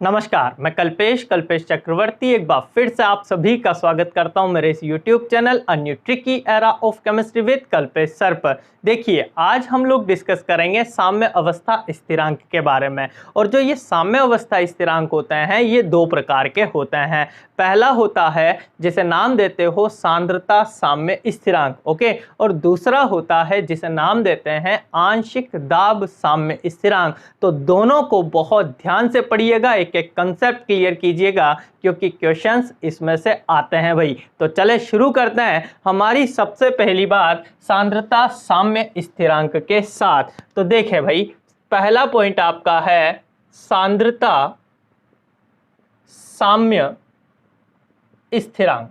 नमस्कार, मैं कल्पेश चक्रवर्ती एक बार फिर से आप सभी का स्वागत करता हूं मेरे इस YouTube channel a new tricky era of chemistry with Kalpesh sir पर। देखिए, आज हम लोग डिस्कस करेंगे साम्य अवस्था स्थिरांक के बारे में। और जो ये साम्य अवस्था स्थिरांक होते हैं ये दो प्रकार के होते हैं। पहला होता है जिसे नाम देते हो सांद्रता साम्य स्थिरांक, ओके, और दूसरा होता है जिसे नाम देते हैं आंशिक दाब साम्य स्थिरांक। तो दोनों को बहुत ध्यान से पढ़िएगा, एक एक कंसेप्ट क्लियर कीजिएगा क्योंकि क्वेश्चंस इसमें से आते हैं भाई। तो चले शुरू करते हैं हमारी सबसे पहली बात सांद्रता साम्य स्थिरांक के साथ। तो देखें भाई, पहला पॉइंट आपका है सांद्रता साम्य स्थिरांक।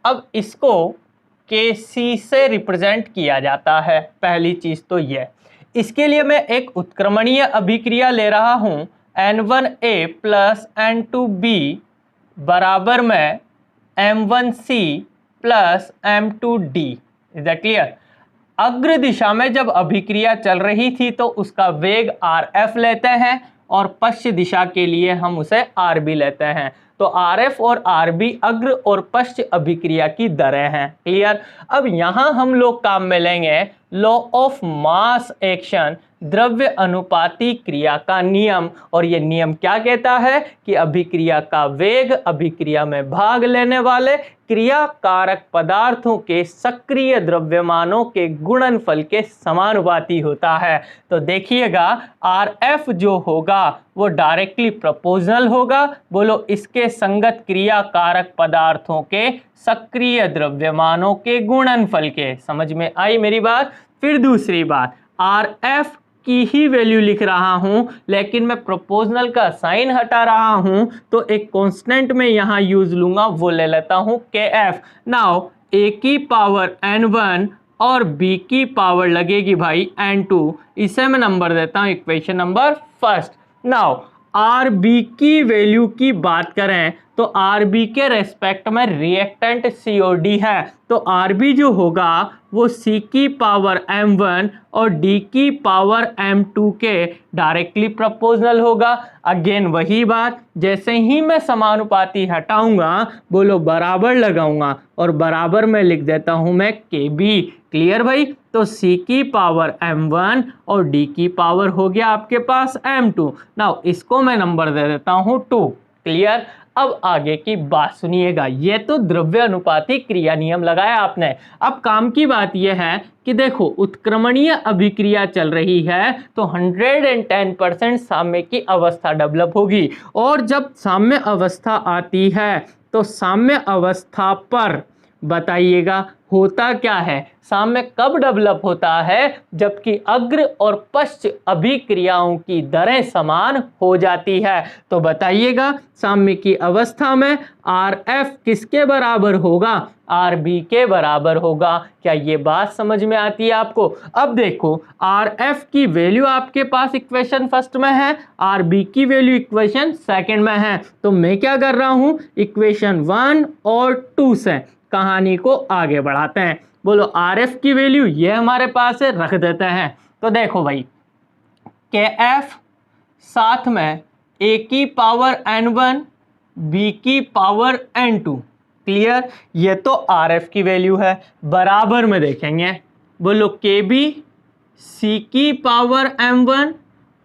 अब इसको Kc से रिप्रेजेंट किया जाता है। पहली चीज तो यह, इसके लिए मैं एक उत्क्रमणीय अभिक्रिया ले रहा हूं N1A प्लस N2B बराबर में M1C plus M2D। Is that clear? अग्र दिशा में जब अभिक्रिया चल रही थी तो उसका वेग RF लेते हैं और पश्च दिशा के लिए हम उसे RB लेते हैं। तो RF और RB अग्र और पश्च अभिक्रिया की दरें हैं। क्लियर? अब यहां हम लोग काम में लेंगे लॉ ऑफ मास एक्शन, द्रव्य अनुपाती क्रिया का नियम। और ये नियम क्या कहता है कि अभिक्रिया का वेग अभिक्रिया में भाग लेने वाले क्रिया कारक पदार्थों के सक्रिय द्रव्यमानों के गुणनफल के समानुपाती होता है। तो देखिएगा, RF जो होगा वो डायरेक्टली प्रोपोर्शनल होगा, बोलो, इसके संगत क्रिया कारक पदार्थों के सक्रिय द्रव्यमानों के गुणनफल के। समझ में आई मेरी बात? फिर दूसरी बात, RF की ही वैल्यू लिख रहा हूं लेकिन मैं प्रोपोर्शनल का साइन हटा रहा हूं तो एक कांस्टेंट में यहां यूज लूंगा, वो ले लेता हूं KF। नाउ A की पावर N1 और B की पावर लगेगी भाई N2। इसे मैं नंबर देता हूं equation number first. Now RB की वैल्यू की बात करें तो RB के रेस्पेक्ट में रिएक्टेंट COD है। तो RB जो होगा वो C की पावर M1 और D की पावर M2 के डायरेक्टली प्रोपोर्शनल होगा। अगेन वही बात, जैसे ही मैं समानुपाती हटाऊंगा, बोलो बराबर लगाऊंगा और बराबर में लिख देता हूं मैं KB। क्लियर भाई? तो C की पावर M1 और D की पावर हो गया आपके पास M2। नाउ इसको मैं नंबर दे देता हूं 2। क्लियर? अब आगे की बात सुनिएगा, ये तो द्रव्य अनुपाती क्रिया नियम लगाया आपने। अब काम की बात यह है कि देखो, उत्क्रमणीय अभिक्रिया चल रही है तो 110% साम्य की अवस्था डेवलप होगी। और जब साम्य अवस्था आती है तो साम्य अवस्था पर बताइएगा होता क्या है? साम्य कब डेवलप होता है? जबकि अग्र और पश्च अभिक्रियाओं की दरें समान हो जाती है। तो बताइएगा, साम्य की अवस्था में RF किसके बराबर होगा? RB के बराबर होगा। क्या ये बात समझ में आती है आपको? अब देखो, RF की वैल्यू आपके पास इक्वेशन फर्स्ट में है, RB की वैल्यू इक्वेशन सेकंड में है। तो मैं क्या कर रहा हूं, इक्वेशन 1 और 2 से कहानी को आगे बढ़ाते हैं। बोलो, RF की वैल्यू ये हमारे पास है, रख देते हैं। तो देखो भाई, KF साथ में A की पावर N1 B की पावर N2। क्लियर? ये तो RF की वैल्यू है। बराबर में देखेंगे, बोलो KB C की पावर M1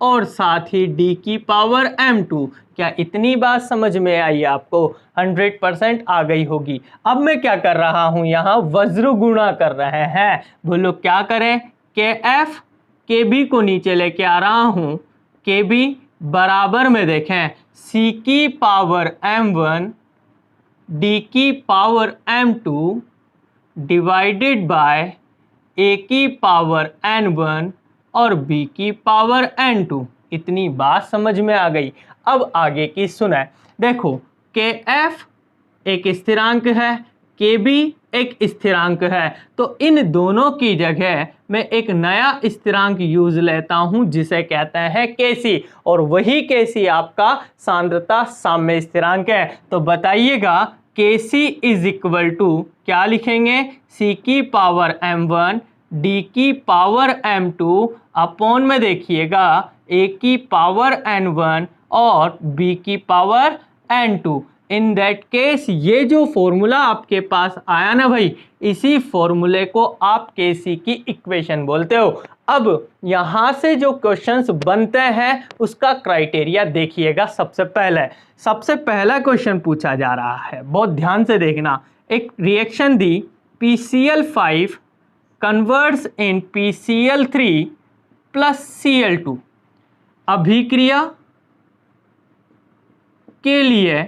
और साथ ही D की पावर M2। क्या इतनी बात समझ में आई आपको? 100% आ गई होगी। अब मैं क्या कर रहा हूं, यहां वज्र गुणा कर रहे हैं। बोलो क्या करें? KF KB को नीचे लेके आ रहा हूं, KB बराबर में देखें C की पावर M1 D की power M2 divided by A की पावर N1 और B की पावर N2। इतनी बात समझ में आ गई। अब आगे की सुने। देखो, KF एक स्थिरांक है, KB एक स्थिरांक है। तो इन दोनों की जगह मैं एक नया स्थिरांक यूज लेता हूं जिसे कहते हैं Kc, और वही Kc आपका सांद्रता साम्य स्थिरांक है। तो बताइएगा, Kc इज इक्वल टू क्या लिखेंगे? C की पावर M1 D की पावर M2 अपॉन में देखिएगा A की पावर N1 और b की power n2। In that case ये जो फॉर्मूला आपके पास आया ना भाई, इसी फॉर्मूले को आप केसी की इक्वेशन बोलते हो। अब यहां से जो क्वेश्चंस बनते हैं उसका क्राइटेरिया देखिएगा। सबसे पहला क्वेश्चन पूछा जा रहा है, बहुत ध्यान से देखना। एक reaction the PCl5 converts in PCl3 plus Cl2। अभिक्रिया के लिए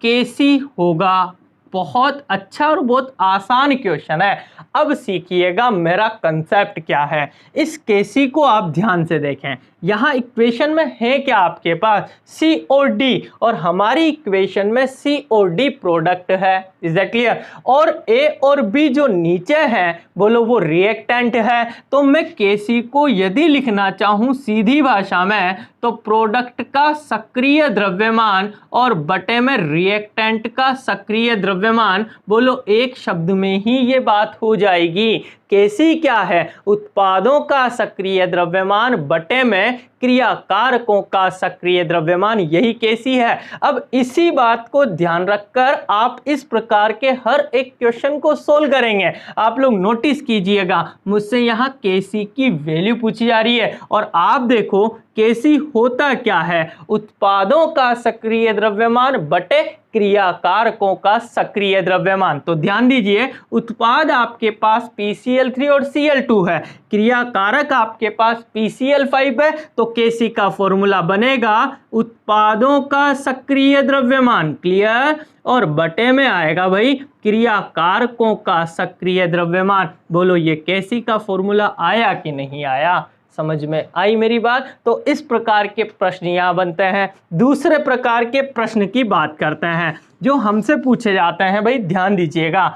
केसी होगा। बहुत अच्छा और बहुत आसान क्वेश्चन है। अब सीखिएगा मेरा कंसेप्ट क्या है। इस केसी को आप ध्यान से देखें। यहाँ इक्वेशन में है क्या आपके पास C और D, और हमारी इक्वेशन में C और D प्रोडक्ट है। Is that clear? और A और B जो नीचे हैं बोलो वो रिएक्टेंट है। तो मैं केसी को यदि लिखना चाहूं सीधी भाषा में तो प्रोडक्ट का सक्रिय द्रव्यमान और बटे में रिएक्टेंट का सक्रिय द्रव्यमान, बोलो एक शब्द में ही ये बात हो जाएगी। केसी क्या है? उत्पादों का सक्रिय द्रव्यमान बटे में क्रियाकारकों का सक्रिय द्रव्यमान, यही केसी है। अब इसी बात को ध्यान रखकर आप इस प्रकार के हर एक क्वेश्चन को सोल्व करेंगे। आप लोग नोटिस कीजिएगा, मुझसे यहाँ केसी की वैल्यू पूछी जा रही है और आप देखो केसी होता क्या है? उत्पादों का सक्रिय द्रव्यमान बटे क्रियाकारकों का सक्रिय द्रव्यमान। तो ध्यान दीजिए, उत्पाद आपके पास PCl3 और Cl2 है, क्रियाकारक आपके पास PCl5 है। तो केसी का फॉर्मूला बनेगा उत्पादों का सक्रिय द्रव्यमान, क्लियर, और बटे में आएगा भाई क्रियाकारकों का सक्रिय द्रव्यमान। बोलो ये केसी का फॉर्मूला आया कि नहीं आया? समझ में आई मेरी बात? तो इस प्रकार के प्रश्न यहाँ बनते हैं। दूसरे प्रकार के प्रश्न की बात करते हैं जो हमसे पूछे जाते हैं। भाई ध्यान दीजिएगा,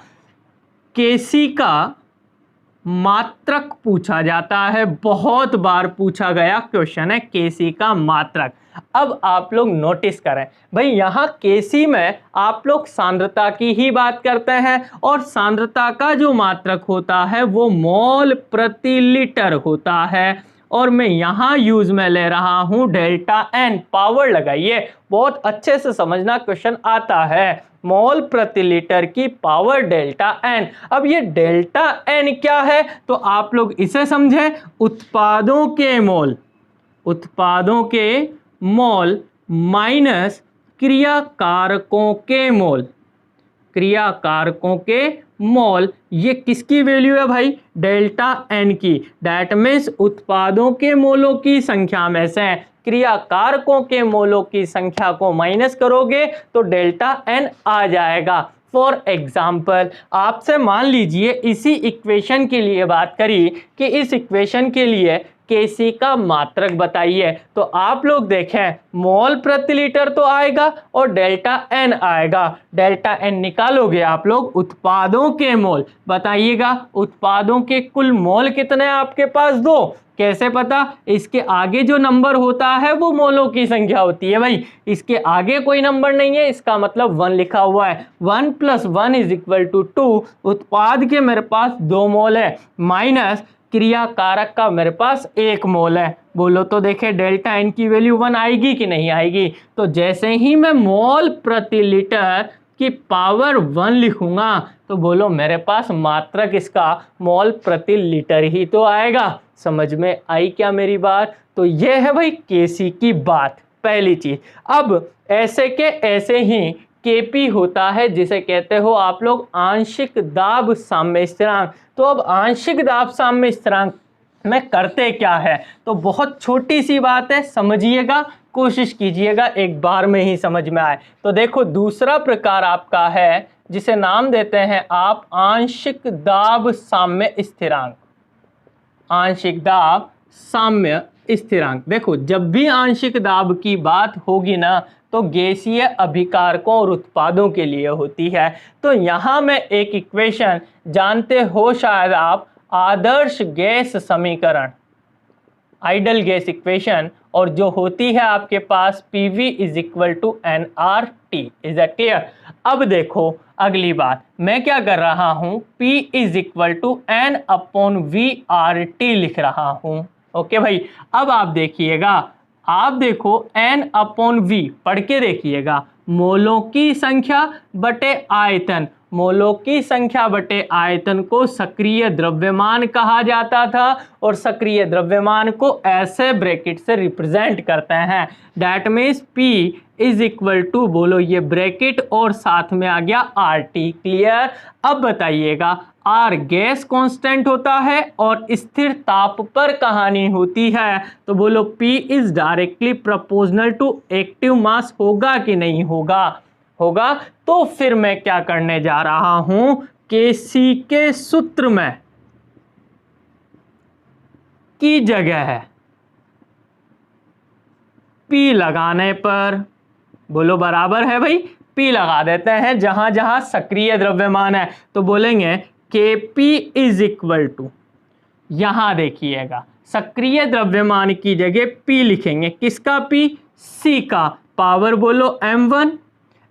केसी का मात्रक पूछा जाता है। बहुत बार पूछा गया क्वेश्चन है केसी का मात्रक। अब आप लोग नोटिस करें भाई, यहाँ केसी में आप लोग सांद्रता की ही बात करते हैं और सांद्रता का जो मात्रक होता है वो मोल प्रति लीटर होता है। और मैं यहाँ यूज में ले रहा हूँ डेल्टा एन। पावर लगाइए, बहुत अच्छे से समझना, क्वेश्चन आता है। मोल प्रति लीटर की पावर डेल्टा एन। अब ये डेल्टा एन क्या है? तो आप लोग इसे समझें, उत्पादों के मोल माइनस क्रियाकारकों के मोल। ये किसकी वैल्यू है भाई? डेल्टा एन की। दैट मीन्स उत्पादों के मोलों की संख्या में से क्रियाकारकों के मोलों की संख्या को माइनस करोगे तो डेल्टा एन आ जाएगा। फॉर एग्जाम्पल आपसे मान लीजिए इसी इक्वेशन के लिए बात करी कि इस इक्वेशन के लिए केसी का मात्रक बताइए, तो आप लोग देखें मोल प्रति लीटर तो आएगा और डेल्टा एन आएगा। डेल्टा एन निकालोगे आप लोग, उत्पादों के मोल बताइएगा। उत्पादों के कुल मोल कितने हैं आपके पास? 2। कैसे पता? इसके आगे जो नंबर होता है वो मोलों की संख्या होती है भाई। इसके आगे कोई नंबर नहीं है, इसका मतलब 1 लिखा हुआ है। 1 + 1 = 2। उत्पाद के मेरे पास 2 मोल है माइनस क्रियाकारक का मेरे पास 1 मोल है। बोलो तो देखे डेल्टा एन की वैल्यू 1 आएगी कि नहीं आएगी? तो जैसे ही मैं मोल प्रति लीटर की पावर 1 लिखूंगा तो बोलो मेरे पास मात्रक इसका मोल प्रति लीटर ही तो आएगा। समझ में आई क्या मेरी बात? तो ये है भाई केसी की बात, पहली चीज। अब ऐसे के ऐसे ही केपी होता है जिसे कहते हो आप लोग आंशिक दाब साम्य स्थिरांक। तो अब आंशिक दाब साम्य स्थिरांक में करते क्या है? तो बहुत छोटी सी बात है, समझिएगा, कोशिश कीजिएगा एक बार में ही समझ में आए। तो देखो दूसरा प्रकार आपका है जिसे नाम देते हैं आप आंशिक दाब साम्य स्थिरांक। आंशिक दाब साम्य स्थिरांक। देखो जब भी आंशिक दाब की बात होगी ना तो गैसीय अभिकारकों और उत्पादों के लिए होती है। तो यहाँ मैं एक इक्वेशन जानते हो शायद आप, आदर्श गैस समीकरण, आइडल गैस इक्वेशन, और जो होती है आपके पास PV = nRT। Is that clear? अब देखो अगली बात मैं क्या कर रहा हूँ, P = n/VRT लिख रहा हूँ। ओके भाई, अब आप देखिएगा आप देखो N/V पढ़ के देखिएगा, मोलों की संख्या बटे आयतन, मोलों की संख्या बटे आयतन को सक्रिय द्रव्यमान कहा जाता था और सक्रिय द्रव्यमान को ऐसे ब्रैकेट से रिप्रेजेंट करते हैं। That means P is equal to, बोलो ये ब्रैकेट और साथ में आ गया RT। क्लियर। अब बताइएगा, R गैस कांस्टेंट होता है और स्थिर ताप पर कहानी होती है, तो बोलो P is directly proportional to active mass, होगा कि नहीं होगा? होगा। तो फिर मैं क्या करने जा रहा हूं, Kc के सूत्र में की जगह है P लगाने पर, बोलो बराबर है भाई, P लगा देते हैं जहां जहां सक्रिय द्रव्यमान है, तो बोलेंगे Kp इज इक्वल टू, यहां देखिएगा सक्रिय द्रव्यमान की जगह P लिखेंगे, किसका P? C का, पावर बोलो m1,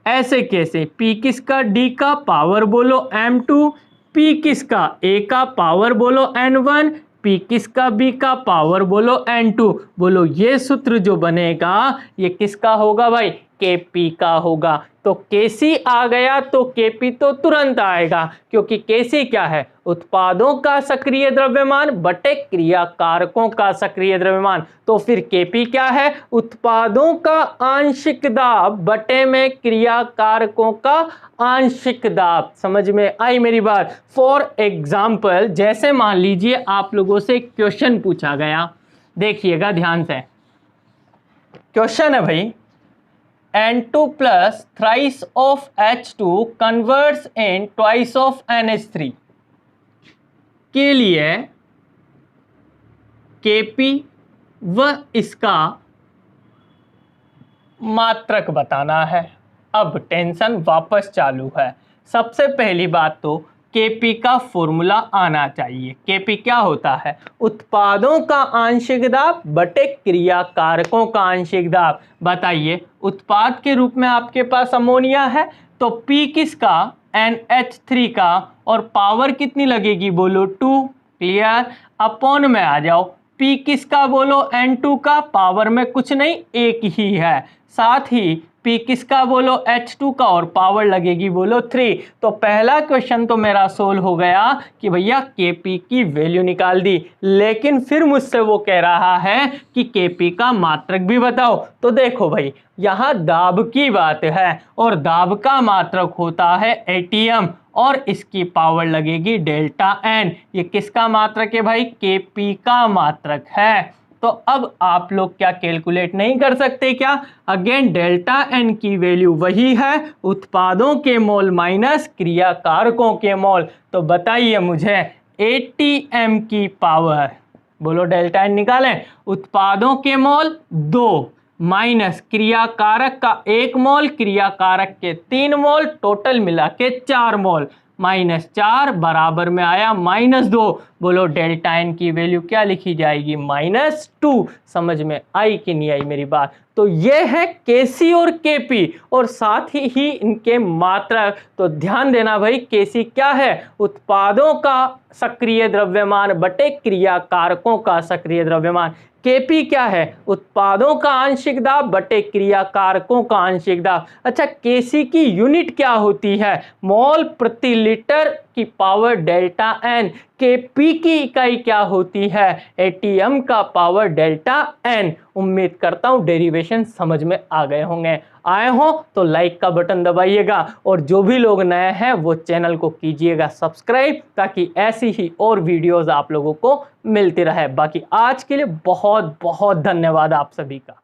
ऐसे कैसे? P किसका? D का, पावर बोलो m2, P किसका? A का, पावर बोलो n1, P किसका? B का, पावर बोलो n2। बोलो ये सूत्र जो बनेगा ये किसका होगा भाई? Kp का होगा। तो Kc आ गया तो Kp तो तुरंत आएगा, क्योंकि Kc क्या है? उत्पादों का सक्रिय द्रव्यमान बटे क्रिया कारकों का सक्रिय द्रव्यमान। तो फिर Kp क्या है? उत्पादों का आंशिक दाब बटे में क्रिया कारकों का आंशिक दाब। समझ में आई मेरी बात? फॉर एग्जाम्पल, जैसे मान लीजिए आप लोगों से क्वेश्चन पूछा गया, देखिएगा ध्यान से। क्वेश्चन है भाई, N2 plus thrice of H2 converts in twice of NH3 के लिए Kp व इसका मात्रक बताना है। अब टेंशन वापस चालू है। सबसे पहली बात तो Kp का फॉर्मूला आना चाहिए। Kp क्या होता है? उत्पादों का आंशिक दाब बटे क्रिया कारकों का आंशिक दाब। बताइए, उत्पाद के रूप में आपके पास अमोनिया है, तो P किसका? NH3 का, और पावर कितनी लगेगी? बोलो 2। क्लियर। अपॉन में आ जाओ, P किसका? बोलो N2 का, पावर में कुछ नहीं, एक ही है। साथ ही P किसका? बोलो H2 का, और पावर लगेगी बोलो 3। तो पहला क्वेश्चन तो मेरा सोल्व हो गया कि भैया Kp की वैल्यू निकाल दी। लेकिन फिर मुझसे वो कह रहा है कि Kp का मात्रक भी बताओ। तो देखो भाई, यहाँ दाब की बात है और दाब का मात्रक होता है ATM और इसकी पावर लगेगी डेल्टा N। ये किसका मात्रक है भाई? Kp का मात्रक है। तो अब आप लोग क्या कैलकुलेट नहीं कर सकते क्या? अगेन डेल्टा N की वैल्यू वही है, उत्पादों के मोल माइनस क्रिया कारकों के मोल। तो बताइए मुझे ATM की पावर, बोलो डेल्टा N निकालें। उत्पादों के मोल 2 माइनस क्रिया कारक का 1 मोल, क्रिया कारक के 3 मोल, टोटल मिला के 4 मोल। -4 बराबर में आया -2। बोलो डेल्टा N की वैल्यू क्या लिखी जाएगी? -2। समझ में आई कि नहीं आई मेरी बात? तो ये है Kc और Kp और साथ ही इनके मात्रक। तो ध्यान देना भाई, Kc क्या है? उत्पादों का सक्रिय द्रव्यमान बटे क्रिया कारकों का सक्रिय द्रव्यमान। Kp क्या है? उत्पादों का आंशिक दाब बटे क्रिया कारकों का आंशिक दाब। अच्छा, Kc की यूनिट क्या होती है? मोल प्रति लीटर की पावर डेल्टा N। Kp की इकाई क्या होती है? ATM का पावर डेल्टा N। उम्मीद करता हूं डेरिवेशन समझ में आ गए होंगे। आए हो तो लाइक का बटन दबाइएगा और जो भी लोग नए हैं वो चैनल को कीजिएगा सब्सक्राइब, ताकि ऐसी ही और वीडियोस आप लोगों को मिलती रहे। बाकी आज के लिए बहुत बहुत धन्यवाद आप सभी का।